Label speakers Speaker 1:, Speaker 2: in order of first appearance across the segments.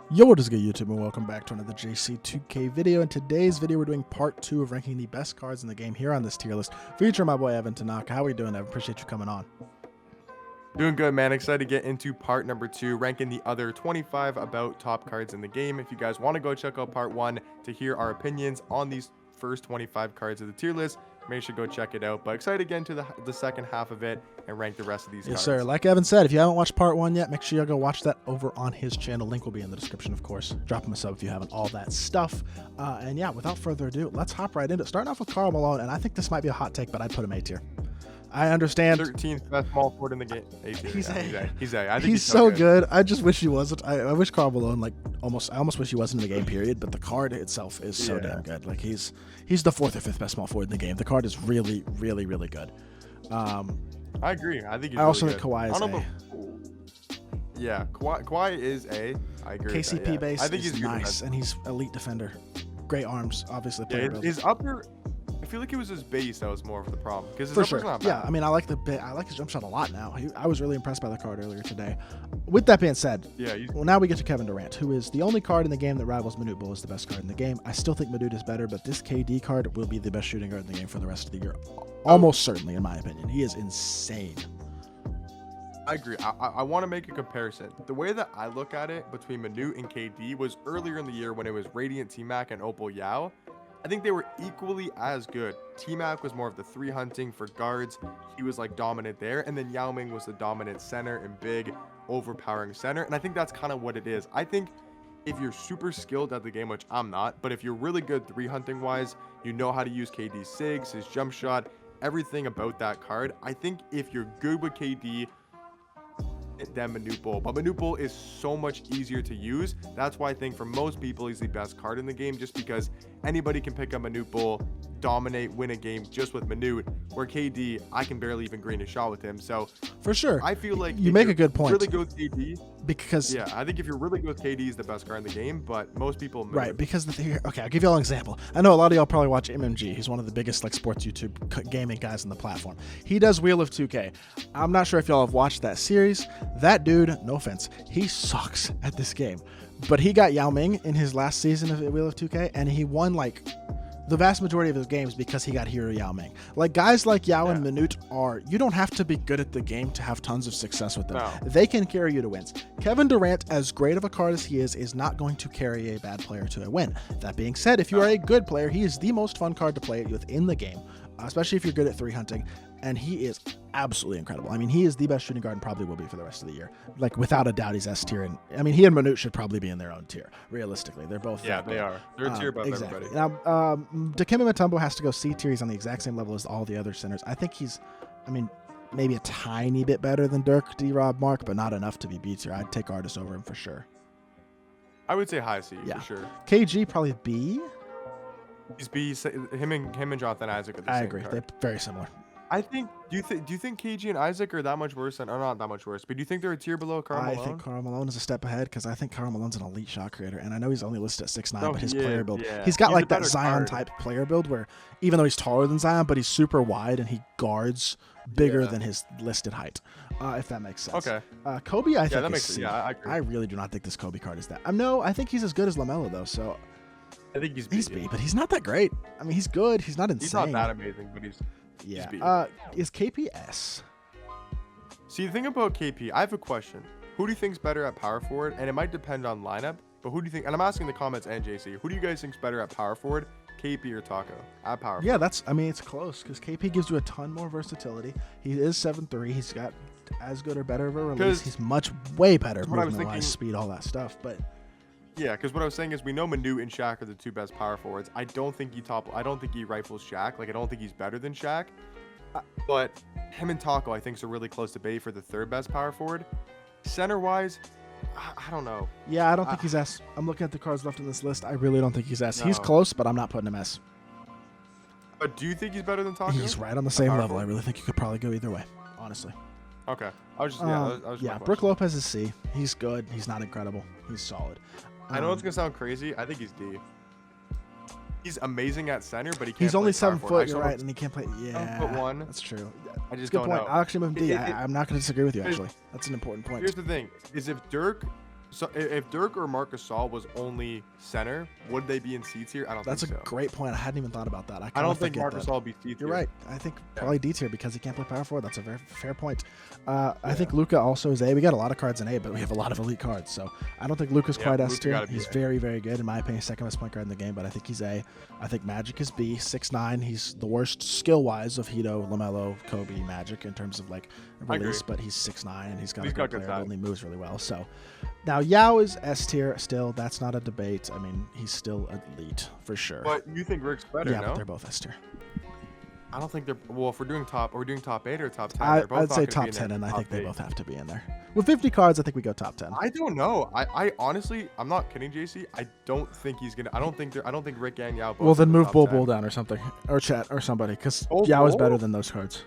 Speaker 1: Yo, what is good, YouTube, and welcome back to another JC2K video. In today's video, we're doing part 2 of ranking the best cards in the game here on this tier list, featuring my boy Evan Tanaka. How are you doing, Evan? Appreciate you coming on.
Speaker 2: Doing good, man. Excited to get into part number 2, ranking the other 25 about top cards in the game. If you guys want to go check out part 1 to hear our opinions on these first 25 cards of the tier list, make sure to go check it out. But excited to get into the second half of it and rank the rest of these cards.
Speaker 1: Yes, sir. Like Evan said, if you haven't watched part 1 yet, make sure you go watch that over on his channel. Link will be in the description, of course. Drop him a sub if you haven't, all that stuff. And yeah, without further ado, let's hop right into it. Starting off with Karl Malone, and I think this might be a hot take, but I'd put him A tier. I understand.
Speaker 2: 13th best small forward in the game. He's A. He's A. I think
Speaker 1: he's so good. I just wish he wasn't. I wish Karl Malone, I almost wish he wasn't in the game, period. But the card itself is so damn good. Like he's the 4th or 5th best small forward in the game. The card is really, really, really good.
Speaker 2: I agree. I think he's
Speaker 1: I also
Speaker 2: really
Speaker 1: think Kawhi is A.
Speaker 2: Yeah, Kawhi is A. I agree.
Speaker 1: KCP
Speaker 2: with that, yeah.
Speaker 1: base
Speaker 2: I think
Speaker 1: is
Speaker 2: he's
Speaker 1: nice, and he's elite defender. Great arms, obviously.
Speaker 2: Yeah, his upper. I feel like it was his base that was more of the problem because his
Speaker 1: For
Speaker 2: upper's
Speaker 1: sure.
Speaker 2: not bad.
Speaker 1: Yeah, I mean, I like his jump shot a lot now. I was really impressed by the card earlier today. With that being said, well, now we get to Kevin Durant, who is the only card in the game that rivals Manute Bol as the best card in the game. I still think Manute is better, but this KD card will be the best shooting guard in the game for the rest of the year. Almost certainly, in my opinion. He is insane.
Speaker 2: I agree. I want to make a comparison. The way that I look at it between Manute and KD was earlier in the year when it was Radiant T-Mac and Opal Yao. I think they were equally as good. T-Mac was more of the 3 hunting for guards. He was like dominant there. And then Yao Ming was the dominant center and big, overpowering center. And I think that's kind of what it is. I think if you're super skilled at the game, which I'm not, but if you're really good 3 hunting wise, you know how to use KD's SIGs, his jump shot, everything about that card. I think if you're good with KD, than Manute Bol, but Manute Bol is so much easier to use. That's why I think for most people he's the best card in the game, just because anybody can pick up Manute Bol, dominate, win a game just with Manute, where KD, I can barely even green a shot with him. So
Speaker 1: for sure,
Speaker 2: I feel like
Speaker 1: you make a good point.
Speaker 2: Really good with KD,
Speaker 1: because
Speaker 2: I think if you're really good with KD, he's the best card in the game, but most people Manute.
Speaker 1: Right, because okay, I'll give you all an example. I know a lot of y'all probably watch ImG. He's one of the biggest sports YouTube gaming guys on the platform. He does Wheel of 2K. I'm not sure if y'all have watched that series. That dude, no offense, he sucks at this game. But he got Yao Ming in his last season of Wheel of 2K, and he won the vast majority of his games because he got Hero Yao Ming. Like guys like Yao and Manute you don't have to be good at the game to have tons of success with them. No. They can carry you to wins. Kevin Durant, as great of a card as he is not going to carry a bad player to a win. That being said, if you are a good player, he is the most fun card to play within the game, especially if you're good at 3 hunting. And he is absolutely incredible. I mean, he is the best shooting guard and probably will be for the rest of the year. Like, without a doubt, he's S tier. And I mean, he and Manute should probably be in their own tier, realistically. They're both.
Speaker 2: Yeah, they are. They're a tier above everybody.
Speaker 1: Now, Dikembe Mutombo has to go C tier. He's on the exact same level as all the other centers. I think he's, maybe a tiny bit better than Dirk, D-Rob, Mark, but not enough to be B tier. I'd take Artis over him for sure.
Speaker 2: I would say high C for sure.
Speaker 1: KG probably B.
Speaker 2: He's B. Him and Jonathan Isaac are the same.
Speaker 1: I agree.
Speaker 2: Card.
Speaker 1: They're very similar.
Speaker 2: I think. Do you think KG and Isaac are that much worse? Or not that much worse, but do you think they're a tier below Karl Malone?
Speaker 1: I think Karl Malone is a step ahead because I think Karl Malone's an elite shot creator, and I know he's only listed at 6'9", but his player build, he's got like that Zion type player build where even though he's taller than Zion, but he's super wide and he guards bigger than his listed height. If that makes sense.
Speaker 2: Okay.
Speaker 1: Kobe, I think
Speaker 2: that makes
Speaker 1: C.
Speaker 2: sense. Yeah, I agree.
Speaker 1: I really do not think this Kobe card is that. No, I think he's as good as LaMelo though. So
Speaker 2: I think he's B.
Speaker 1: He's B, but he's not that great. I mean, he's good. He's not insane.
Speaker 2: He's not that amazing, but he's.
Speaker 1: Yeah. Is KP S?
Speaker 2: See, the thing about KP, I have a question. Who do you think's better at power forward? And it might depend on lineup, but who do you think? And I'm asking in the comments and JC. Who do you guys think's better at power forward? KP or Taco at power forward?
Speaker 1: Yeah, it's close because KP gives you a ton more versatility. He is 7'3". He's got as good or better of a release. He's way better movement-wise, speed, all that stuff. But
Speaker 2: yeah, because what I was saying is we know Manute and Shaq are the 2 best power forwards. I don't think he rifles Shaq. Like, I don't think he's better than Shaq. But him and Taco, I think, are really close to Bay for the 3rd best power forward. Center-wise, I don't know.
Speaker 1: Yeah, I don't think he's S. I'm looking at the cards left on this list. I really don't think he's S. No. He's close, but I'm not putting him S.
Speaker 2: But do you think he's better than Taco?
Speaker 1: He's right on the same level. I really think you could probably go either way, honestly.
Speaker 2: Okay. I was just
Speaker 1: Brook Lopez is C. He's good. He's not incredible. He's solid.
Speaker 2: I know it's gonna sound crazy. I think he's D. He's amazing at center, but he can't.
Speaker 1: He's only 7 foot. You're
Speaker 2: right,
Speaker 1: and he can't play. Yeah,
Speaker 2: 7'1".
Speaker 1: That's true.
Speaker 2: I just
Speaker 1: Good
Speaker 2: don't
Speaker 1: point.
Speaker 2: know.
Speaker 1: I'll actually move him D. I'm not going to disagree with you. Actually, that's an important point.
Speaker 2: Here's the thing: is if Dirk So if Dirk or Marc Gasol was only center, would they be in C tier? I don't
Speaker 1: That's
Speaker 2: think so.
Speaker 1: That's a great point. I hadn't even thought about that.
Speaker 2: I don't think Marc Gasol would be C tier.
Speaker 1: You're right. I think probably D tier because he can't play power forward. That's a very fair point. I think Luka also is A. We got a lot of cards in A, but we have a lot of elite cards. So I don't think Luka's quite S tier. He's very, very good in my opinion. Second best point guard in the game, but I think he's A. I think Magic is B. 6'9". He's the worst skill wise of Hito, LaMelo, Kobe, Magic in terms of like release, but he's 6'9" and he's got a good player build and he moves really well. So now Yao is S tier still. That's not a debate. I mean, he's still elite for sure.
Speaker 2: But you think Rick's better?
Speaker 1: Yeah,
Speaker 2: no?
Speaker 1: But they're both S tier.
Speaker 2: I don't think they're. Well, if we're doing top 8 or top 10,
Speaker 1: I'd say top 10, and I think they both have to be in there. With 50 cards, I think we go top 10.
Speaker 2: I don't know. I honestly, I'm not kidding, JC. I don't think he's gonna. I don't think Rick and Yao both.
Speaker 1: Well, then move Bull down or something, or Chat or somebody, because Yao is better than those cards.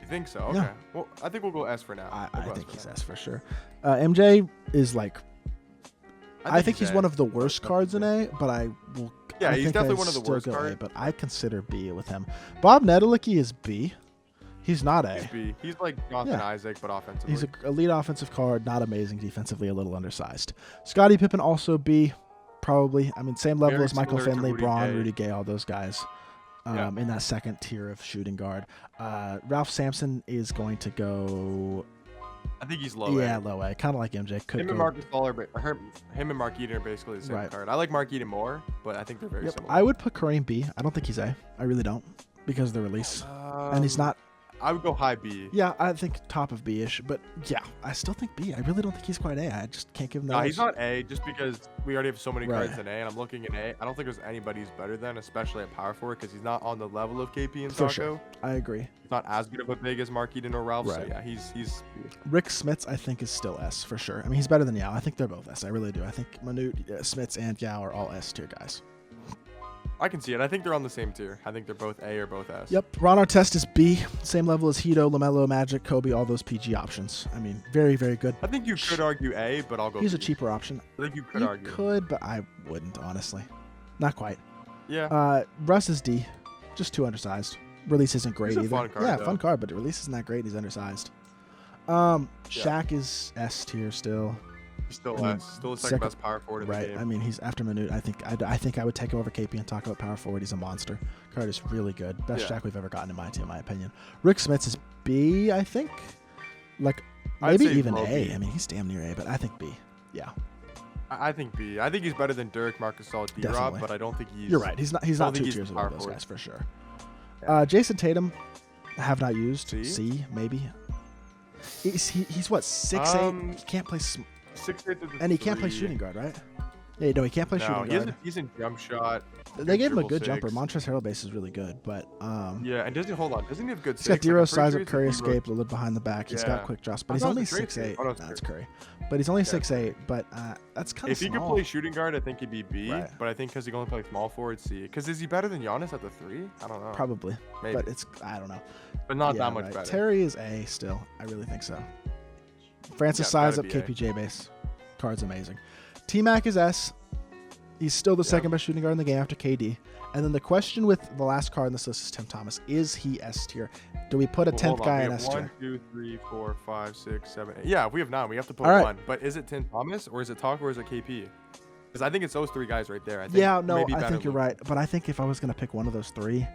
Speaker 2: You think so? Okay. Yeah. Well, I think we'll go S for now.
Speaker 1: I think he's S for sure. MJ is like. I think he's one of the worst cards in A, but I will.
Speaker 2: Yeah, he's definitely one of the worst cards.
Speaker 1: But I consider B with him. Bob Nedelicki is B. He's not A.
Speaker 2: He's B. He's like Jonathan Isaac, but offensively.
Speaker 1: He's an elite offensive card, not amazing defensively, a little undersized. Scottie Pippen also B, probably. I mean, same level as Michael Finley, Braun, Rudy Gay, all those guys. In that second tier of shooting guard. Ralph Sampson is going to go.
Speaker 2: I think he's low A.
Speaker 1: Yeah, low A. Kind of like MJ.
Speaker 2: Him and Marc Mark Eaton are basically the same card. I like Mark Eaton more, but I think they're very similar.
Speaker 1: I would put Kareem B. I don't think he's A. I really don't, because of the release. And he's not.
Speaker 2: I would go high B.
Speaker 1: Yeah, I think top of B-ish, but yeah, I still think B. I really don't think he's quite A. I just can't give him that.
Speaker 2: No, he's not A just because we already have so many cards in A, and I'm looking at A. I don't think there's anybody who's better than, especially at power forward, because he's not on the level of KP and Taco.
Speaker 1: Sure. I agree.
Speaker 2: He's not as good of a big as Mark Eaton or Ralph. So yeah, he's.
Speaker 1: Rick Smits, I think, is still S for sure. I mean, he's better than Yao. I think they're both S. I really do. I think Manute, Smits, and Yao are all S tier guys.
Speaker 2: I can see it. I think they're on the same tier. I think they're both A or both S.
Speaker 1: Yep. Ron Artest is B. Same level as Hito, LaMelo, Magic, Kobe, all those PG options. I mean, very, very good.
Speaker 2: I think you could argue A, but I'll go
Speaker 1: He's
Speaker 2: B.
Speaker 1: a cheaper option.
Speaker 2: I think you could argue.
Speaker 1: You could, but I wouldn't, honestly. Not quite.
Speaker 2: Yeah.
Speaker 1: Russ is D. Just too undersized. Release isn't great either.
Speaker 2: Fun card,
Speaker 1: fun card, but the release isn't that great. He's undersized. Shaq is S tier still.
Speaker 2: Still the second best power forward in the game.
Speaker 1: I mean, he's after Manute. I think I would take him over KP and talk about power forward. He's a monster. Card is really good. Best Shaq we've ever gotten in my team, in my opinion. Rick Smits is B, I think. Like maybe even A.
Speaker 2: B.
Speaker 1: I mean, he's damn near A, but I think B. Yeah.
Speaker 2: I think B. I think he's better than Dirk, Marc Gasol, D-Rob, but I don't think he's.
Speaker 1: You're right. He's not two tiers above those guys for sure. Jason Tatum, have not used. C maybe. He's what 6'8". He can't play.
Speaker 2: 6'8",
Speaker 1: and he can't play shooting guard, right? Yeah, no, he can't play shooting guard.
Speaker 2: He's in jump shot.
Speaker 1: They gave him a good jumper. Montrezl Harrell base is really good, but
Speaker 2: yeah, and doesn't he have good?
Speaker 1: He's got D'Ro's size of Curry escape, a little behind the back. He's got quick drops, but he's only 6'8". That's Curry, but he's only 6'8". But that's kind of small.
Speaker 2: If he could play shooting guard, I think he'd be B. Right. But I think because he can only play small forward, C. Because is he better than Giannis at the 3? I don't know.
Speaker 1: Probably,
Speaker 2: maybe.
Speaker 1: But I don't know.
Speaker 2: But not that much better.
Speaker 1: Terry is A still. I really think so. Francis size up KPJ base. Card's amazing. T-Mac is S. He's still the second best shooting guard in the game after KD. And then the question with the last card in this list is Tim Thomas. Is he S tier? Do we put a 10th guy in S tier?
Speaker 2: 1, 2, 3, 4, 5, 6, 7, 8. Yeah, if we have 9, we have to put 1. But is it Tim Thomas or is it Taco or is it KP? Because I think it's those 3 guys right there. I think
Speaker 1: I think you're right. But I think if I was going to pick one of those 3,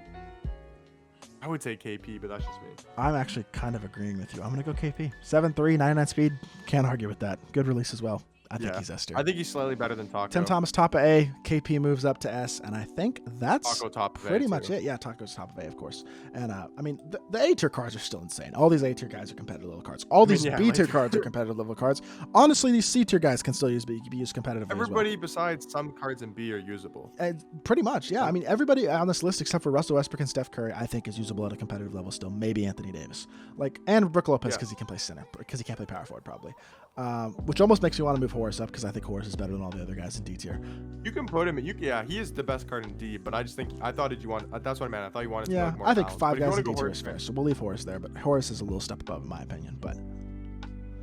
Speaker 2: I would say KP, but that's just me.
Speaker 1: I'm actually kind of agreeing with you. I'm going to go KP. 7'3", 99 speed. Can't argue with that. Good release as well. I think he's S tier.
Speaker 2: I think he's slightly better than Taco.
Speaker 1: Tim Thomas top of A, KP moves up to S, and I think that's pretty much it. Yeah, Taco's top of A, of course. And I mean, the A tier cards are still insane. All these A tier guys are competitive level cards. All these B tier cards are competitive level cards. Honestly, these C tier guys can still be used competitively.
Speaker 2: Everybody besides some cards in B are usable.
Speaker 1: Pretty much, yeah. I mean, everybody on this list except for Russell Westbrook and Steph Curry, I think is usable at a competitive level still. Maybe Anthony Davis, and Brook Lopez because he can play center, because he can't play power forward probably. Which almost makes me want to move Horace up because I think Horace is better than all the other guys in D tier.
Speaker 2: You can put him in. He is the best card in D, but I just think that's what I meant. I thought you wanted to
Speaker 1: go more. I think 5 guys in D tier is fair, so we'll leave Horace there, but Horace is a little step above in my opinion. But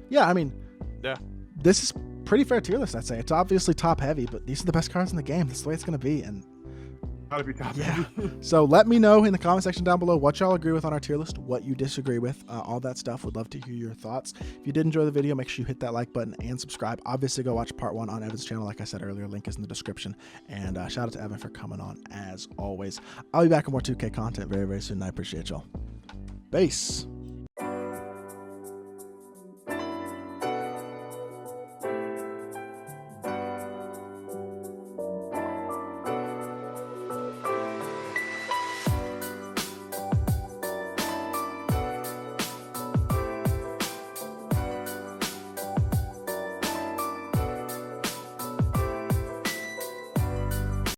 Speaker 1: yeah, I mean, this is pretty fair tier list, I'd say. It's obviously top heavy, but these are the best cards in the game. That's the way it's going to be, and
Speaker 2: Gotta be top
Speaker 1: Yeah.
Speaker 2: heavy.
Speaker 1: So let me know in the comment section down below what y'all agree with on our tier list, what you disagree with, all that stuff. Would love to hear your thoughts. If you did enjoy the video, make sure you hit that like button and subscribe. Obviously, go watch part 1 on Evan's channel. Like I said earlier, link is in the description. And shout out to Evan for coming on as always. I'll be back with more 2K content very, very soon. I appreciate y'all. Peace.